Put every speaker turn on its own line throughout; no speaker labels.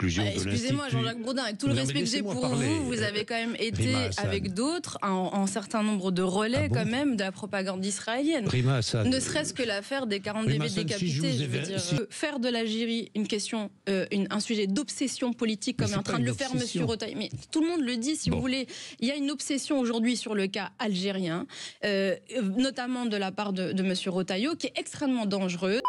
Excusez-moi, Jean-Jacques Bourdin, avec tout le respect que j'ai pour vous, vous avez quand même été avec d'autres en certain nombre de relais quand même de la propagande israélienne. Ne serait-ce que l'affaire des 40 bébés décapités. Faire de l'Algérie une question, un sujet d'obsession politique comme est en train de le faire Monsieur Retailleau. Mais tout le monde le dit, si vous voulez. Il y a une obsession aujourd'hui sur le cas algérien, notamment de la part de Monsieur Retailleau, qui est extrêmement dangereux.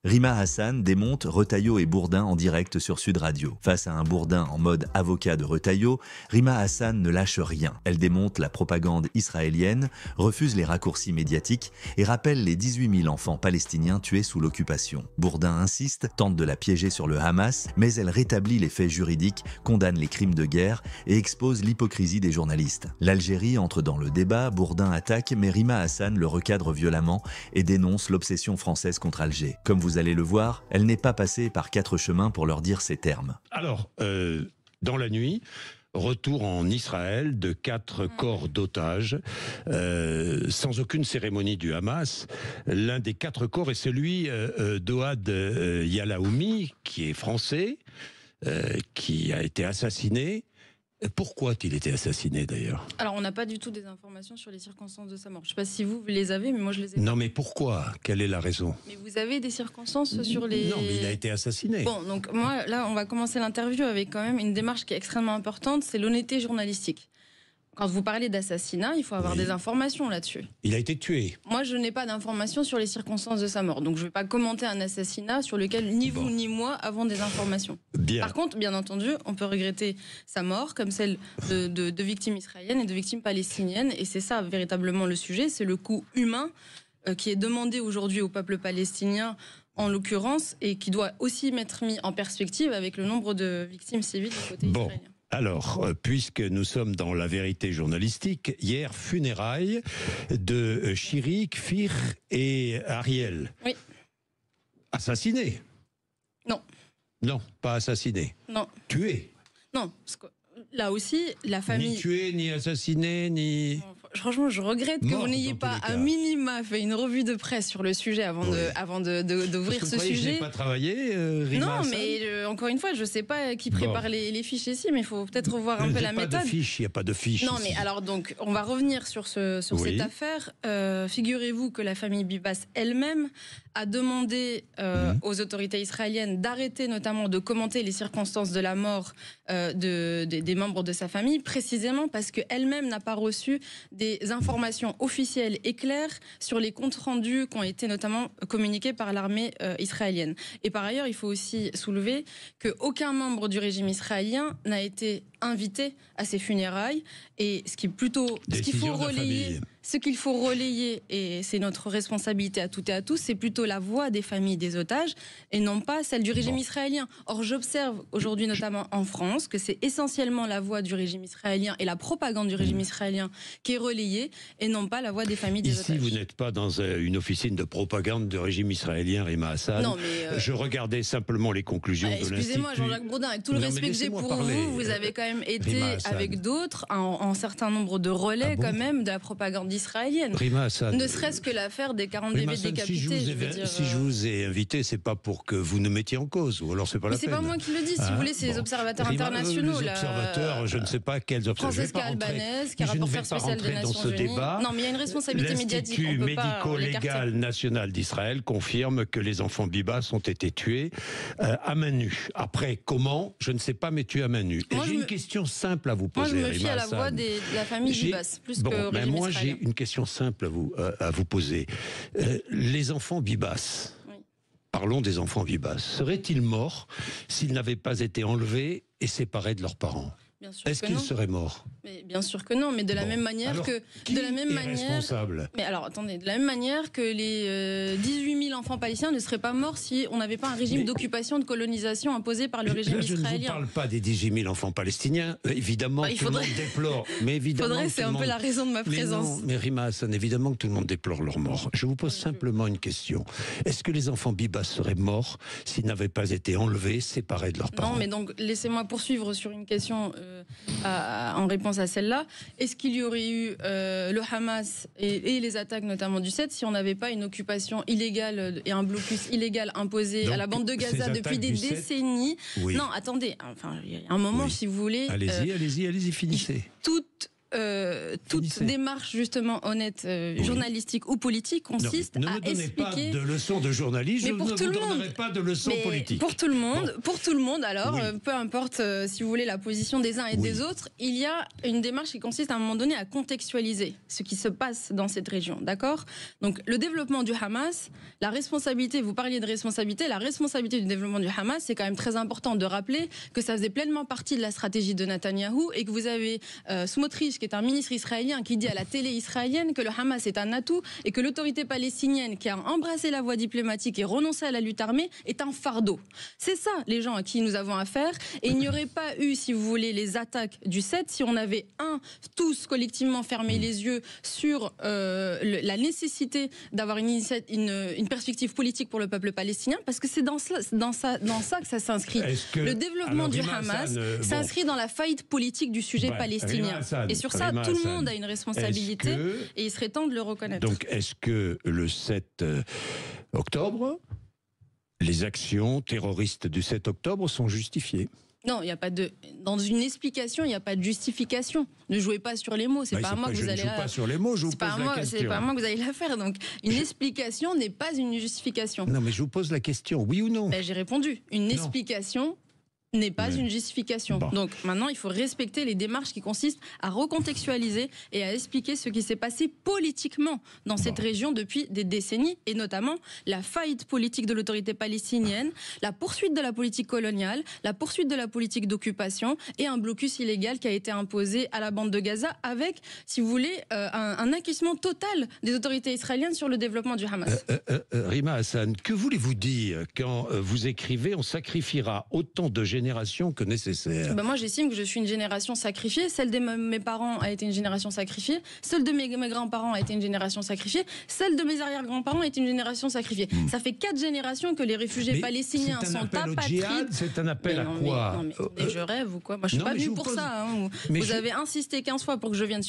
Rima Hassan démonte Retailleau et Bourdin en direct sur Sud Radio. Face à un Bourdin en mode avocat de Retailleau, Rima Hassan ne lâche rien. Elle démonte la propagande israélienne, refuse les raccourcis médiatiques et rappelle les 18 000 enfants palestiniens tués sous l'occupation. Bourdin insiste, tente de la piéger sur le Hamas, mais elle rétablit les faits juridiques, condamne les crimes de guerre et expose l'hypocrisie des journalistes. L'Algérie entre dans le débat, Bourdin attaque, mais Rima Hassan le recadre violemment et dénonce l'obsession française contre Alger. Comme vous allez le voir, elle n'est pas passée par 4 chemins pour leur dire ces termes.
Alors, dans la nuit, retour en Israël de 4 corps d'otages, sans aucune cérémonie du Hamas. L'un des 4 corps est celui d'Ohad Yalaoumi, qui est français, qui a été assassiné. Pourquoi a-t-il été assassiné d'ailleurs?
Alors on n'a pas du tout des informations sur les circonstances de sa mort. Je ne sais pas si vous les avez, mais moi je les ai pas.
Non mais pourquoi? Quelle est la raison?
Mais vous avez des circonstances sur les...
Non mais il a été assassiné.
Bon, donc moi là on va commencer l'interview avec quand même une démarche qui est extrêmement importante, c'est l'honnêteté journalistique. Quand vous parlez d'assassinat, il faut avoir des informations là-dessus.
Il a été tué.
Moi, je n'ai pas d'informations sur les circonstances de sa mort. Donc, je ne vais pas commenter un assassinat sur lequel ni vous ni moi avons des informations.
Bien.
Par contre, bien entendu, on peut regretter sa mort, comme celle de victimes israéliennes et de victimes palestiniennes. Et c'est ça, véritablement, le sujet. C'est le coût humain qui est demandé aujourd'hui au peuple palestinien, en l'occurrence, et qui doit aussi être mis en perspective avec le nombre de victimes civiles du côté israélien.
Alors, puisque nous sommes dans la vérité journalistique, hier, funérailles de Shiri, Kfir et Ariel.
Oui.
Assassinés?
Non.
Non, pas assassinés.
Non.
Tués?
Non, parce que là aussi, la famille...
Ni tués, ni assassinés, ni...
Franchement, je regrette que vous n'ayez pas à minima fait une revue de presse sur le sujet avant d'ouvrir ce sujet.
Je n'ai pas travaillé, Rima
Non,
Hassan.
mais encore une fois, je ne sais pas qui prépare les fiches ici, mais il faut peut-être revoir un peu la méthode.
Il n'y a pas de fiche.
Non, mais alors donc, on va revenir sur cette affaire. Figurez-vous que la famille Bibas elle-même a demandé aux autorités israéliennes d'arrêter notamment de commenter les circonstances de la mort des membres de sa famille, précisément parce qu'elle-même n'a pas reçu des informations officielles et claires sur les comptes rendus qui ont été notamment communiqués par l'armée israélienne. Et par ailleurs, il faut aussi soulever qu'aucun membre du régime israélien n'a été invité à ces funérailles. Et ce qui est plutôt... Ce qu'il faut relayer, et c'est notre responsabilité à toutes et à tous, c'est plutôt la voix des familles des otages et non pas celle du régime israélien. Or, j'observe aujourd'hui, notamment en France, que c'est essentiellement la voix du régime israélien et la propagande du régime israélien qui est relayée et non pas la voix des familles des otages.
Ici, vous n'êtes pas dans une officine de propagande du régime israélien, Rima Hassan.
Non, mais
je regardais simplement les conclusions de l'Institut.
Excusez-moi, Jean-Jacques Bourdin, avec tout le respect que j'ai pour vous, vous avez quand même été avec d'autres en certain nombre de relais quand même de la propagande israélienne. Ne serait-ce que l'affaire des 40 bébés décapités.
Si je vous ai invité, c'est pas pour que vous nous mettiez en cause, ou alors c'est pas la peine.
Mais c'est pas moi qui le dis, si vous voulez, c'est les observateurs internationaux.
Les observateurs, je ne sais pas quels observateurs.
Francesca Albanese, qui est rapporteur spécial des Nations Unies. Non, mais il y a une responsabilité médiatique.
L'Institut médico-légal national d'Israël confirme que les enfants Bibas ont été tués à main nue. Après, comment? Je ne sais pas, mais tués à main nue. J'ai une question simple à vous poser.
Moi, je me fie à la voix de la famille Bibas, plus que régime israélien.
Moi, j'ai une question simple à vous poser. Les enfants Bibas, parlons des enfants Bibas, seraient-ils morts s'ils n'avaient pas été enlevés et séparés de leurs parents? Est-ce qu'ils seraient morts?
Mais bien sûr que non, mais de la même manière que... de la même manière,
responsable?
Mais alors, attendez, de la même manière que les 18 000 enfants palestiniens ne seraient pas morts si on n'avait pas un régime d'occupation, de colonisation imposé par le régime israélien.
Je ne vous parle pas des 18 000 enfants palestiniens. Évidemment, tout le monde déplore. Mais évidemment,
c'est un peu la raison de ma présence.
Mais Rima Hassan, évidemment que tout le monde déplore leur mort. Je vous pose simplement une question. Est-ce que les enfants Bibas seraient morts s'ils n'avaient pas été enlevés, séparés de leurs parents?
Non, mais donc, laissez-moi poursuivre sur une question en réponse à celle-là. Est-ce qu'il y aurait eu le Hamas et les attaques notamment du 7 si on n'avait pas une occupation illégale et un blocus illégal imposé à la bande de Gaza depuis des décennies? Oui. Non, attendez, enfin, il y a un moment, si vous voulez...
Allez-y, finissez.
Toute démarche justement honnête, journalistique ou politique consiste à expliquer...
Ne me donnez pas de leçons de journalisme, je ne vous donnerai pas de leçons politiques.
Pour tout le monde, alors, peu importe si vous voulez la position des uns et des autres, il y a une démarche qui consiste à un moment donné à contextualiser ce qui se passe dans cette région, d'accord? Donc le développement du Hamas, la responsabilité, vous parliez de responsabilité, la responsabilité du développement du Hamas, c'est quand même très important de rappeler que ça faisait pleinement partie de la stratégie de Netanyahou et que vous avez Smotrich, qui est un ministre israélien, qui dit à la télé israélienne que le Hamas est un atout et que l'autorité palestinienne qui a embrassé la voie diplomatique et renoncé à la lutte armée est un fardeau. C'est ça les gens à qui nous avons affaire, et il n'y aurait pas eu, si vous voulez, les attaques du 7 si on avait tous collectivement fermé les yeux sur la nécessité d'avoir une perspective politique pour le peuple palestinien, parce que c'est dans ça que ça s'inscrit. Le développement du Hamas s'inscrit dans la faillite politique du sujet palestinien. Et sur ça, tout le monde a une responsabilité et il serait temps de le reconnaître.
Donc, est-ce que le 7 octobre, les actions terroristes du 7 octobre sont justifiées?
Non, il n'y a pas de... Dans une explication, il n'y a pas de justification. Ne jouez pas sur les mots. C'est pas à moi que vous allez...
Je ne joue pas sur les mots, je vous pose la question.
C'est pas à moi que vous allez la faire. Donc, une explication n'est pas une justification.
Non, mais je vous pose la question, oui ou non?
Ben, j'ai répondu. Une explication n'est pas une justification. Bon. Donc maintenant, il faut respecter les démarches qui consistent à recontextualiser et à expliquer ce qui s'est passé politiquement dans cette région depuis des décennies, et notamment la faillite politique de l'autorité palestinienne, la poursuite de la politique coloniale, la poursuite de la politique d'occupation et un blocus illégal qui a été imposé à la bande de Gaza avec, si vous voulez, un acquiescement total des autorités israéliennes sur le développement du Hamas.
Rima Hassan, que voulez-vous dire quand vous écrivez « on sacrifiera autant de génération que nécessaire ».
Moi, j'estime que je suis une génération sacrifiée. Celle de mes parents a été une génération sacrifiée. Celle de mes grands-parents a été une génération sacrifiée. Celle de mes arrière-grands-parents a été une génération sacrifiée. Ça fait 4 générations que les réfugiés palestiniens sont apatrides.
C'est un appel à quoi?
Je rêve ou quoi? Moi, je suis pas venue pour ça. Hein. Vous avez insisté 15 fois pour que je vienne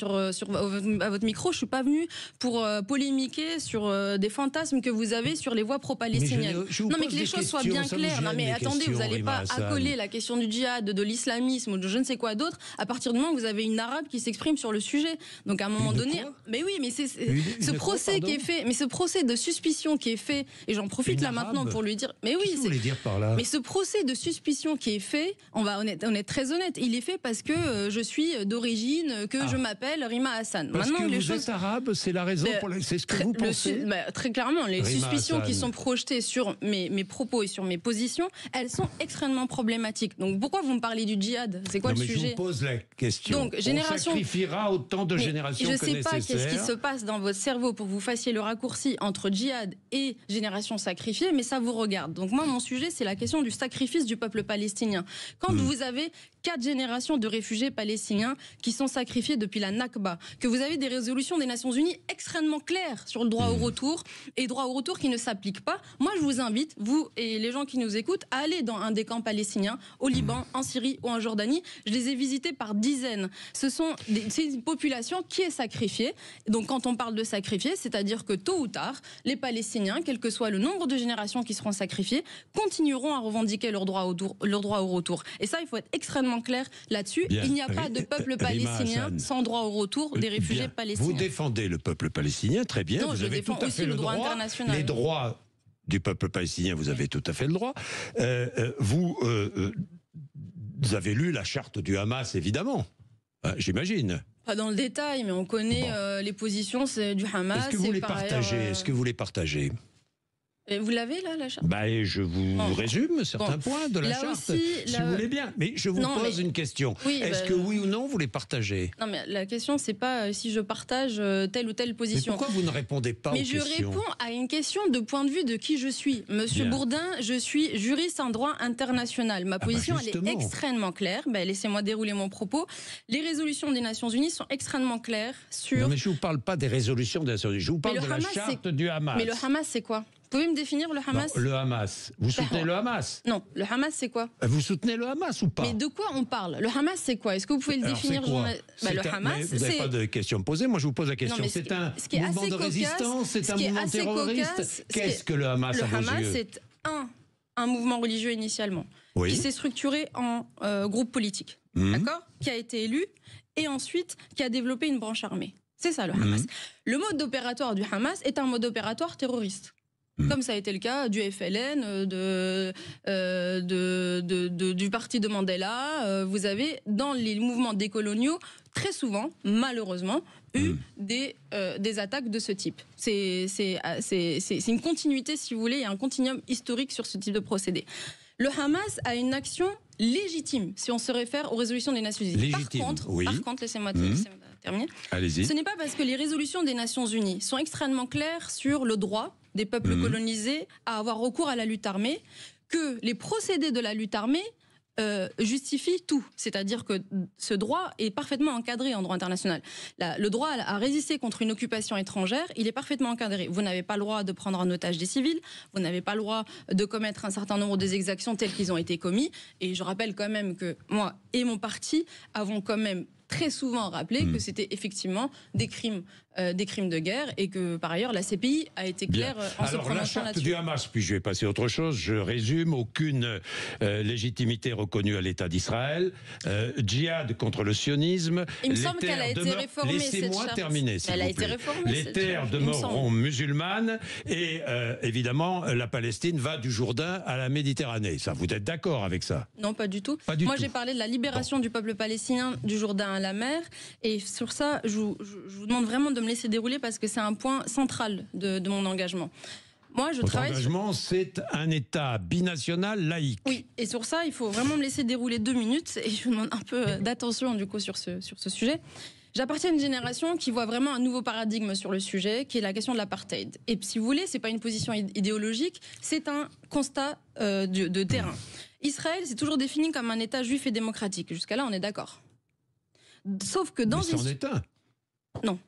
à votre micro. Je suis pas venue pour polémiquer sur des fantasmes que vous avez sur les voix pro-palestiniennes. Non, mais que les choses soient bien claires. Non, mais attendez, vous n'allez pas accoler la question du djihad, de l'islamisme ou de je ne sais quoi d'autre à partir du moment où vous avez une arabe qui s'exprime sur le sujet. Donc à un moment donné, mais oui, mais c'est ce procès qui est fait, mais ce procès de suspicion qui est fait, et j'en profite là maintenant pour lui dire, mais oui,
qu'est-ce que vous voulez dire par là?
Mais ce procès de suspicion qui est fait, on est très honnête, il est fait parce que je suis d'origine, que je m'appelle Rima Hassan.
Parce maintenant, que vous êtes arabe, c'est la raison pour laquelle c'est ce que vous pensez.
Très clairement, les suspicions qui sont projetées sur mes propos et sur mes positions, elles sont extrêmement problématiques. Donc pourquoi vous me parlez du djihad? C'est quoi le sujet?
Je vous pose la question.
Donc, on
sacrifiera autant de générations que nécessaire.
Je ne sais pas qu'est-ce qui se passe dans votre cerveau pour que vous fassiez le raccourci entre djihad et génération sacrifiée, mais ça vous regarde. Donc moi, mon sujet, c'est la question du sacrifice du peuple palestinien. Quand vous avez 4 générations de réfugiés palestiniens qui sont sacrifiés depuis la Nakba, que vous avez des résolutions des Nations Unies extrêmement claires sur le droit au retour, et droit au retour qui ne s'applique pas, moi je vous invite, vous et les gens qui nous écoutent, à aller dans un des camps palestiniens, au Liban, en Syrie ou en Jordanie. Je les ai visités par dizaines. C'est une population qui est sacrifiée. Donc quand on parle de sacrifier, c'est-à-dire que tôt ou tard, les Palestiniens, quel que soit le nombre de générations qui seront sacrifiées, continueront à revendiquer leur droit au retour. Et ça, il faut être extrêmement clair là-dessus. Bien. Il n'y a pas de peuple palestinien sans droit au retour des réfugiés palestiniens.
Vous défendez le peuple palestinien, très bien.
Non,
vous avez tout à fait le droit international. Les droits du peuple palestinien, vous avez tout à fait le droit. Vous avez lu la charte du Hamas, évidemment, j'imagine.
Pas dans le détail, mais on connaît les positions du Hamas.
Est-ce que vous les partagez? Est-ce que vous les partagez?
Et vous l'avez là, la charte?
Je vous résume certains points de la charte, si vous voulez bien. Mais je vous pose une question. Oui, est-ce que oui ou non, vous les partagez? Non, mais
la question, c'est pas si je partage telle ou telle position.
Mais pourquoi vous ne répondez pas aux questions?
Mais je réponds à une question de point de vue de qui je suis. Monsieur Bourdin, je suis juriste en droit international. Ma position, elle est extrêmement claire. Laissez-moi dérouler mon propos. Les résolutions des Nations Unies sont extrêmement claires sur...
Non, mais je ne vous parle pas des résolutions des Nations Unies. Je vous parle de la charte du Hamas.
Mais le Hamas, c'est quoi? pouvez me définir le Hamas?
Non, le Hamas. Vous soutenez le Hamas?
Non, le Hamas c'est quoi?
Vous soutenez le Hamas ou pas?
Mais de quoi on parle? Le Hamas c'est quoi? Est-ce que vous pouvez le définir?
Le Hamas, vous n'avez pas de questions posées. Moi je vous pose la question. C'est un mouvement de résistance, c'est un mouvement terroriste. Qu'est-ce que le Hamas à vos yeux?
Le Hamas c'est un mouvement religieux initialement, qui s'est structuré en groupe politique, d'accord, qui a été élu et ensuite qui a développé une branche armée. C'est ça le Hamas. Le mode opératoire du Hamas est un mode opératoire terroriste. Comme ça a été le cas du FLN, du parti de Mandela. Vous avez, dans les mouvements décoloniaux, très souvent, malheureusement, eu des attaques de ce type. C'est une continuité, si vous voulez, il y a un continuum historique sur ce type de procédé. Le Hamas a une action légitime, si on se réfère aux résolutions des Nations Unies.
Légitime,
par contre, laissez-moi terminer.
Allez-y.
Ce n'est pas parce que les résolutions des Nations Unies sont extrêmement claires sur le droit des peuples colonisés à avoir recours à la lutte armée que les procédés de la lutte armée justifie tout. C'est-à-dire que ce droit est parfaitement encadré en droit international. Le droit à résister contre une occupation étrangère, il est parfaitement encadré. Vous n'avez pas le droit de prendre en otage des civils, vous n'avez pas le droit de commettre un certain nombre d'exactions telles qu'ils ont été commis. Et je rappelle quand même que moi et mon parti avons quand même très souvent rappelé que c'était effectivement des crimes de guerre et que par ailleurs la CPI a été claire en se prononçant là-dessus.
Alors la charte du Hamas, puis je vais passer à autre chose, je résume, aucune légitimité reconnue à l'État d'Israël, djihad contre le sionisme.
Il me semble qu'elle a été réformée, cette charte.
Laissez-moi terminer, s'il vous plaît.
Elle a été réformée,
les terres demeureront musulmanes et évidemment la Palestine va du Jourdain à la Méditerranée. Ça, vous êtes d'accord avec ça?
Non, pas du tout.
Moi
j'ai parlé de la libération du peuple palestinien du Jourdain à la mer et sur ça, je vous demande vraiment de me laisser dérouler parce que c'est un point central de mon engagement. Moi,
Votre engagement, c'est un État binational laïque.
Oui, et sur ça, il faut vraiment me laisser dérouler 2 minutes et je vous demande un peu d'attention du coup sur ce sujet. J'appartiens à une génération qui voit vraiment un nouveau paradigme sur le sujet, qui est la question de l'apartheid. Et si vous voulez, c'est pas une position idéologique, c'est un constat de terrain. Israël s'est toujours défini comme un État juif et démocratique. Jusqu'à là, on est d'accord. Sauf que dans
une... État.
Non.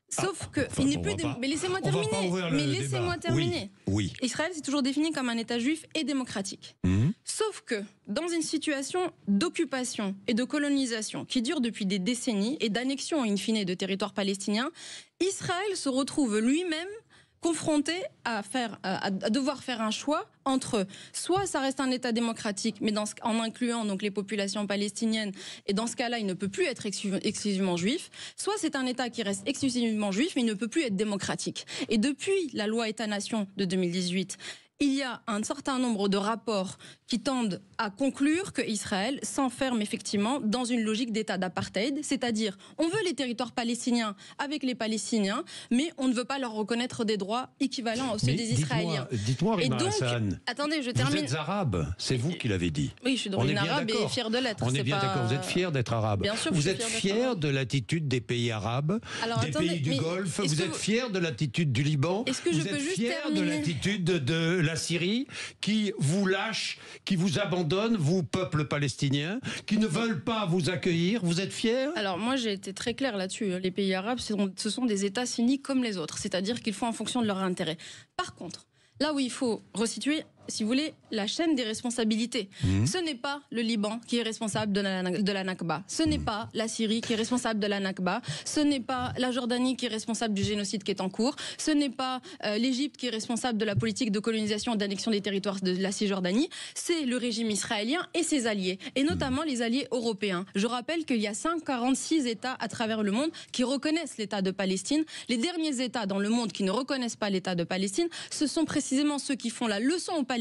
Sauf que il n'est plus. Mais laissez-moi terminer. Mais laissez-moi terminer.
Oui.
Israël s'est toujours défini comme un État juif et démocratique. Sauf que dans une situation d'occupation et de colonisation qui dure depuis des décennies et d'annexion in fine de territoires palestiniens, Israël se retrouve lui-même confronté à devoir faire un choix entre soit ça reste un État démocratique, mais en incluant donc les populations palestiniennes, et dans ce cas-là, il ne peut plus être exclusivement juif, soit c'est un État qui reste exclusivement juif, mais il ne peut plus être démocratique. Et depuis la loi État-nation de 2018, il y a un certain nombre de rapports qui tendent à conclure que Israël s'enferme effectivement dans une logique d'état d'apartheid, c'est-à-dire on veut les territoires palestiniens avec les Palestiniens, mais on ne veut pas leur reconnaître des droits équivalents à ceux des Israéliens.
Dites-moi, Rima Hassan,
attendez, je termine.
Vous êtes arabe, c'est vous qui l'avez dit.
Oui, je suis d'origine arabe et fière de l'être.
On est bien d'accord, vous êtes fier d'être arabe.
Bien sûr,
vous êtes fier de l'attitude des pays arabes, des pays du Golfe, vous êtes fier de l'attitude du Liban, vous êtes fier de l'attitude de la Syrie qui vous lâche, qui vous abandonne, vous, peuple palestinien, qui ne veulent pas vous accueillir. Vous êtes fiers? Alors
moi, j'ai été très claire là-dessus. Les pays arabes, ce sont des États sunnites comme les autres, c'est-à-dire qu'ils font en fonction de leurs intérêts. Par contre, là où il faut resituer, si vous voulez, la chaîne des responsabilités. Ce n'est pas le Liban qui est responsable de la Nakba. Ce n'est pas la Syrie qui est responsable de la Nakba. Ce n'est pas la Jordanie qui est responsable du génocide qui est en cours. Ce n'est pas l'Égypte qui est responsable de la politique de colonisation et d'annexion des territoires de la Cisjordanie. C'est le régime israélien et ses alliés, et notamment les alliés européens. Je rappelle qu'il y a 46 États à travers le monde qui reconnaissent l'État de Palestine. Les derniers États dans le monde qui ne reconnaissent pas l'État de Palestine, ce sont précisément ceux qui font la leçon aux Palestiniens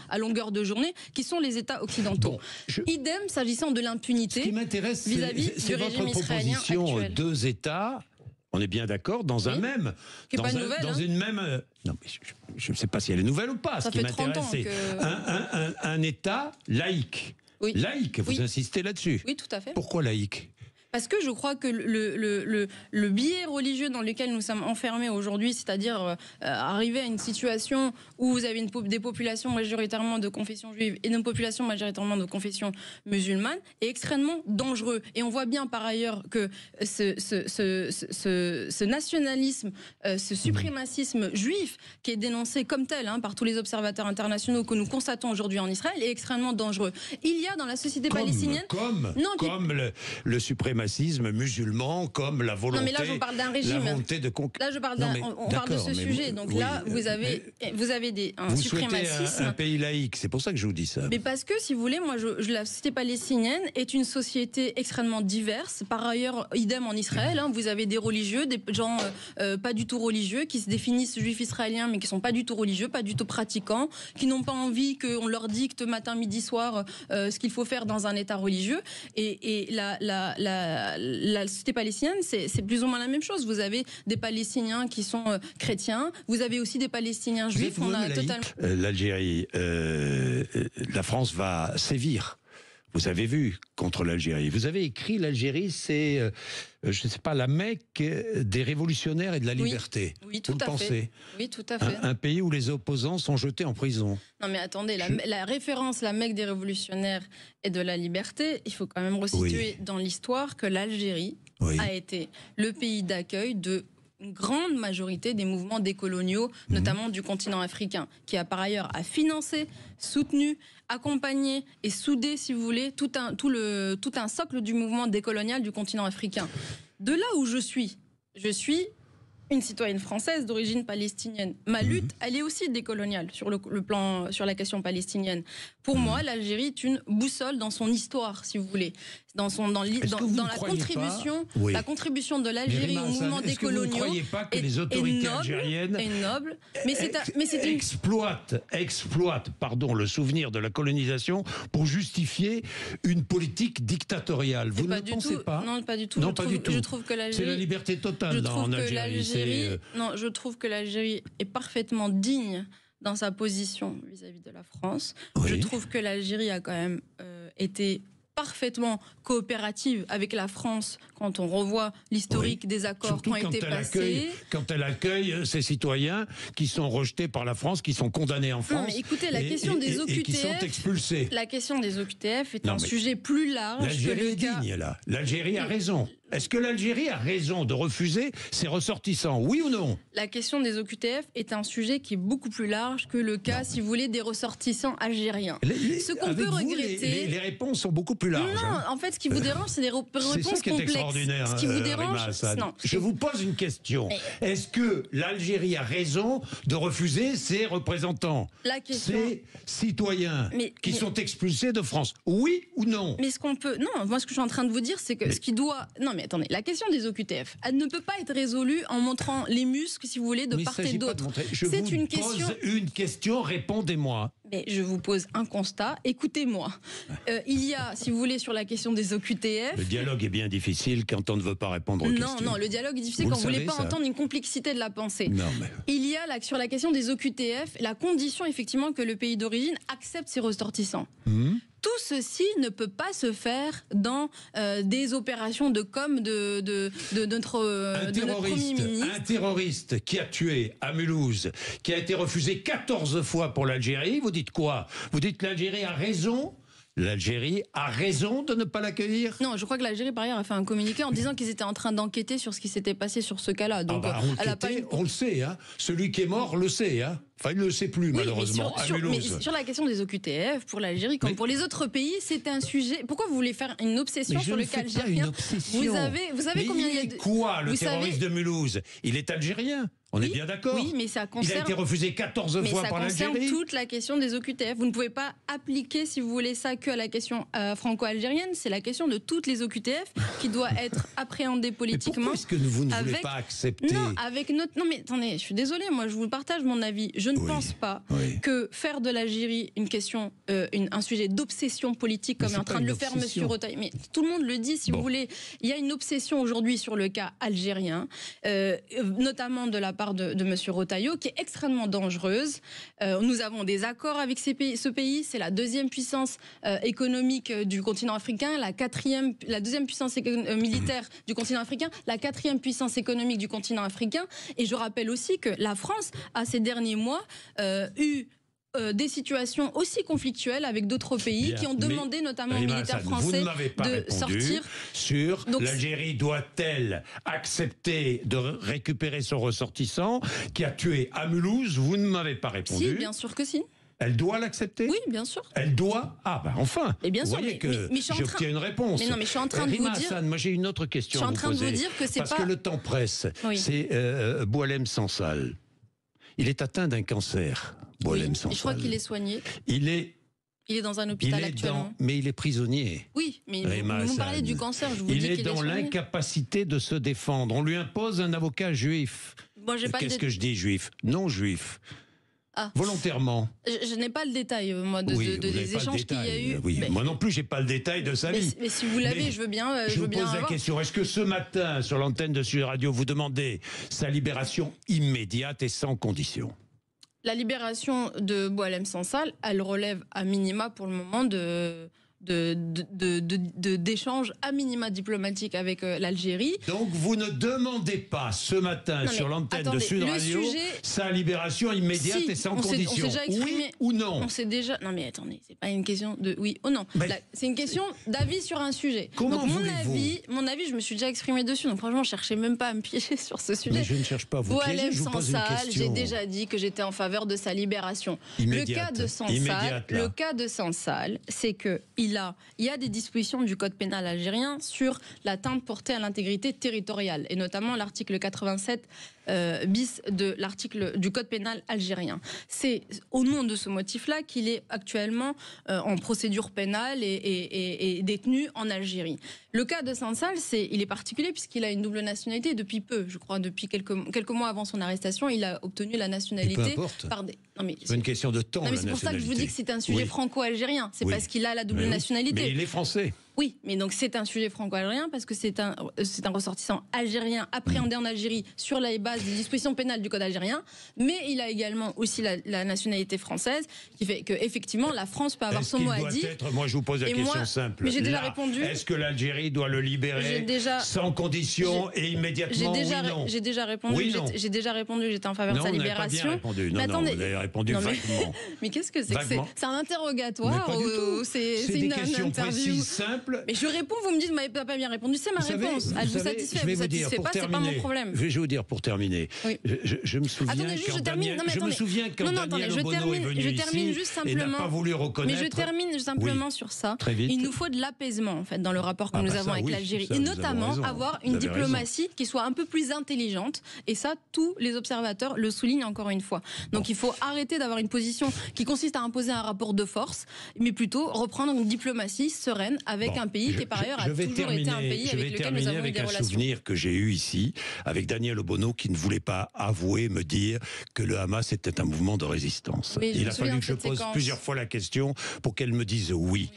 à longueur de journée, qui sont les États occidentaux. Idem s'agissant de l'impunité vis-à-vis du régime israélien actuel.
2 États, on est bien d'accord, dans un même...
Qui n'est pas nouvelle.
Dans une même... Non, mais je ne sais pas si elle est nouvelle ou pas.
Ça
Ce qui m'intéresse, c'est un État laïque.
Oui.
Laïque, vous insistez là-dessus.
Oui, tout à fait.
Pourquoi laïque?
Parce que je crois que le biais religieux dans lequel nous sommes enfermés aujourd'hui, c'est-à-dire arriver à une situation où vous avez des populations majoritairement de confession juive et une population majoritairement de confession musulmane, est extrêmement dangereux. Et on voit bien par ailleurs que ce nationalisme, ce suprémacisme juif qui est dénoncé comme tel par tous les observateurs internationaux que nous constatons aujourd'hui en Israël est extrêmement dangereux. Il y a dans la société palestinienne...
Comme le suprémacisme musulman, comme la volonté...
Non mais là je parle d'un régime. Là je parle on parle de ce sujet. Donc oui, là vous avez un suprémacisme...
un pays laïque, c'est pour ça que je vous dis ça.
Mais parce que si vous voulez, moi la société palestinienne est une société extrêmement diverse. Par ailleurs, idem en Israël, vous avez des religieux, des gens pas du tout religieux, qui se définissent juifs israéliens mais qui sont pas du tout religieux, pas du tout pratiquants, qui n'ont pas envie qu'on leur dicte matin, midi, soir ce qu'il faut faire dans un état religieux. Et la société palestinienne, c'est plus ou moins la même chose. Vous avez des Palestiniens qui sont chrétiens, vous avez aussi des Palestiniens juifs.
L'Algérie, la France va sévir. Vous avez vu contre l'Algérie. Vous avez écrit l'Algérie, c'est, je ne sais pas, la Mecque des révolutionnaires et de la liberté.
Oui, tout à fait. Oui, tout à fait.
Un pays où les opposants sont jetés en prison.
Non mais attendez, la référence, la Mecque des révolutionnaires et de la liberté, il faut quand même resituer dans l'histoire que l'Algérie a été le pays d'accueil de une grande majorité des mouvements décoloniaux, notamment du continent africain, qui a par ailleurs financé, soutenu, accompagné et soudé, si vous voulez, tout un socle du mouvement décolonial du continent africain. De là où je suis une citoyenne française d'origine palestinienne. Ma lutte, elle est aussi décoloniale sur sur la question palestinienne. Pour moi, l'Algérie est une boussole dans son histoire, si vous voulez. Dans la contribution de l'Algérie au mouvement décolonial.
Vous ne croyez pas que les autorités algériennes exploitent le souvenir de la colonisation pour justifier une politique dictatoriale? Vous ne le pensez pas?
Non, pas du tout. Je trouve que l'Algérie...
C'est la liberté totale en Algérie.
Non, je trouve que l'Algérie est parfaitement digne dans sa position vis-à-vis de la France. Oui. Je trouve que l'Algérie a quand même été parfaitement coopérative avec la France quand on revoit l'historique des accords qui ont été passés.
Quand elle accueille ses citoyens qui sont rejetés par la France, qui sont condamnés en France.
Non, mais écoutez, la question des OQTF,
et qui sont expulsés.
La question des OQTF est un sujet plus large.
L'Algérie est digne, là. L'Algérie a raison. Est-ce que l'Algérie a raison de refuser ses ressortissants, oui ou non?
La question des OQTF est un sujet qui est beaucoup plus large que le cas, si vous voulez, des ressortissants algériens.
Ce qu'on peut regretter... Les réponses sont beaucoup plus larges.
Non, en fait, ce qui vous dérange, c'est des réponses complexes.
C'est extraordinaire.
Ce qui vous dérange,
non. Je vous pose une question. Est-ce que l'Algérie a raison de refuser ses représentants, ses citoyens qui sont expulsés de France? Oui ou non?
Mais ce qu'on peut... Non, moi, ce que je suis en train de vous dire, c'est que ce qui doit... Non, mais attendez, la question des OQTF, elle ne peut pas être résolue en montrant les muscles, si vous voulez, de part et d'autre.
C'est une question, répondez-moi.
Mais je vous pose un constat, écoutez-moi. Il y a, si vous voulez, sur la question des OQTF...
Le dialogue est bien difficile quand on ne veut pas répondre aux questions.
Non, le dialogue est difficile quand vous ne voulez pas entendre une complexité de la pensée.
Non, mais...
Il y a, là, sur la question des OQTF, la condition, effectivement, que le pays d'origine accepte ses ressortissants. Tout ceci ne peut pas se faire dans des opérations de com de notre Premier ministre.
Un terroriste qui a tué à Mulhouse, qui a été refusé 14 fois pour l'Algérie, vous dites quoi? Vous dites que l'Algérie a raison? L'Algérie a raison de ne pas l'accueillir?
Non, je crois que l'Algérie, par ailleurs, a fait un communiqué en disant qu'ils étaient en train d'enquêter sur ce qui s'était passé sur ce cas-là. Donc,
on le sait, hein. Celui qui est mort le sait, hein. Enfin, il ne le sait plus, malheureusement, à Mulhouse.
Mais sur la question des OQTF, pour l'Algérie, comme pour les autres pays, c'est un sujet... Pourquoi vous voulez faire une obsession sur le cas algérien?
Vous
savez combien il y a de...
quoi, le terroriste de Mulhouse? Il est algérien. On est bien d'accord.
Oui, mais ça concerne...
Il a été refusé 14 fois par l'Algérie.
Mais ça concerne toute la question des OQTF. Vous ne pouvez pas appliquer, si vous voulez, ça que à la question franco-algérienne. C'est la question de toutes les OQTF qui doit être appréhendée politiquement.
Mais pourquoi est-ce que vous ne voulez pas accepter?
Non, avec notre... Non, mais attendez, je suis désolée, moi, je vous partage mon avis. Je ne pense pas que faire de l'Algérie une question, un sujet d'obsession politique, comme est en train de le faire Monsieur Retailleau. Mais tout le monde le dit, si vous voulez. Il y a une obsession aujourd'hui sur le cas algérien, notamment de la part part de M. Retailleau, qui est extrêmement dangereuse. Nous avons des accords avec ce pays. C'est la deuxième puissance économique du continent africain, la deuxième puissance militaire du continent africain, la quatrième puissance économique du continent africain. Et je rappelle aussi que la France a ces derniers mois eu des situations aussi conflictuelles avec d'autres pays qui ont demandé notamment aux militaires français de sortir.
Sur l'Algérie doit-elle accepter de récupérer son ressortissant qui a tué à Mulhouse? Vous ne m'avez pas répondu.
Si, bien sûr que si.
Elle doit l'accepter?
Oui, bien sûr.
Elle doit? Ah ben enfin.
Et bien sûr,
vous voyez que j'obtiens une réponse.
Mais non, mais je suis en train de vous dire.
Moi j'ai une autre question.
Je suis en train de vous dire que c'est pas.
Parce que le temps presse.
Oui.
C'est Boualem Sansal. Il est atteint d'un cancer. Boualem Sansal.
Je crois qu'il est soigné.
Il est
dans un hôpital actuellement.
Mais il est prisonnier.
Oui, mais vous parlez du cancer, je vous dis qu'il est
Il est dans l'incapacité de se défendre. On lui impose un avocat juif. Qu'est-ce que je dis, juif? Non juif.
Ah.
Volontairement.
Je n'ai pas le détail, moi, des échanges qu'il y a eu.
Oui, mais moi non plus, j'ai pas le détail de sa vie.
Mais si vous l'avez, je veux bien.
Je vous pose la question. Est-ce que ce matin, sur l'antenne de Sud Radio, vous demandez sa libération immédiate et sans condition?
La libération de Boualem Sansal, elle relève à minima pour le moment d'échanges à minima diplomatiques avec l'Algérie.
Donc vous ne demandez pas ce matin sur l'antenne de Sud Radio sa libération immédiate et sans condition. Oui ou non?
On sait déjà. Non mais attendez, c'est pas une question de oui ou non. C'est une question d'avis sur un sujet.
Comment
donc mon avis, je me suis déjà exprimé dessus. Donc franchement, cherchez même pas à me piéger sur ce sujet.
Mais je ne cherche pas à vous piéger. Je vous pose une question.
J'ai déjà dit que j'étais en faveur de sa libération.
Immédiate.
Le cas de Sansal, c'est que il y a des dispositions du code pénal algérien sur l'atteinte portée à l'intégrité territoriale, et notamment l'article 87 bis du code pénal algérien. C'est au nom de ce motif-là qu'il est actuellement en procédure pénale et détenu en Algérie. Le cas de Sansal, il est particulier puisqu'il a une double nationalité depuis peu, je crois, depuis quelques mois avant son arrestation, il a obtenu la nationalité par des...
C'est une question de temps.
C'est pour ça que je vous dis que c'est un sujet franco-algérien. C'est parce qu'il a la double nationalité.
Mais il est français.
Oui, mais donc c'est un sujet franco-algérien parce que c'est un ressortissant algérien appréhendé en Algérie sur la base des dispositions pénales du code algérien, mais il a également aussi la nationalité française, qui fait qu'effectivement la France peut avoir son mot à dire.
Moi je vous pose la question simple.
Mais j'ai déjà répondu.
Est-ce que l'Algérie doit le libérer sans condition et immédiatement?
J'ai déjà répondu.
Oui,
j'ai déjà répondu. J'étais en faveur de sa libération.
Vous avez répondu vaguement.
Mais qu'est-ce que c'est que c'est un interrogatoire ou c'est
des questions précises, simples.
Mais je réponds, vous me dites, vous m'avez pas bien répondu, c'est ma réponse. Elle vous satisfait, elle vous satisfait pas, c'est pas mon problème.
Je vais vous dire pour terminer.
Oui.
Je me souviens quand Daniel Obono est venu ici et n'a pas voulu reconnaître.
Mais je termine simplement sur ça. Il nous faut de l'apaisement en fait dans le rapport que nous avons avec l'Algérie, et notamment avoir une diplomatie qui soit un peu plus intelligente. Et ça, tous les observateurs le soulignent encore une fois. Donc il faut arrêter d'avoir une position qui consiste à imposer un rapport de force, mais plutôt reprendre une diplomatie sereine avec un pays qui par ailleurs a toujours été un pays avec lequel nous avons eu des relations.
Un souvenir que j'ai eu ici avec Daniel Obono qui ne voulait pas avouer, me dire que le Hamas était un mouvement de résistance. Il a fallu que je pose plusieurs fois la question pour qu'elle me dise oui.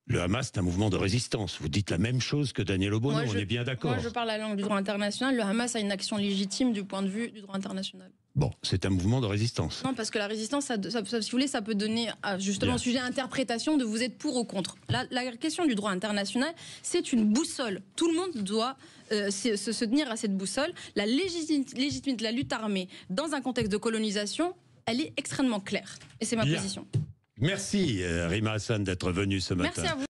Le Hamas, c'est un mouvement de résistance. Vous dites la même chose que Daniel Obono, on est bien d'accord.
Moi, je parle la langue du droit international. Le Hamas a une action légitime du point de vue du droit international.
Bon, c'est un mouvement de résistance.
Non, parce que la résistance, si vous voulez, ça peut donner justement un sujet à interprétation de vous êtes pour ou contre. La question du droit international, c'est une boussole. Tout le monde doit se tenir à cette boussole. La légitimité de la lutte armée dans un contexte de colonisation, elle est extrêmement claire. Et c'est ma position.
Merci Rima Hassan d'être venue ce matin.
Merci à vous.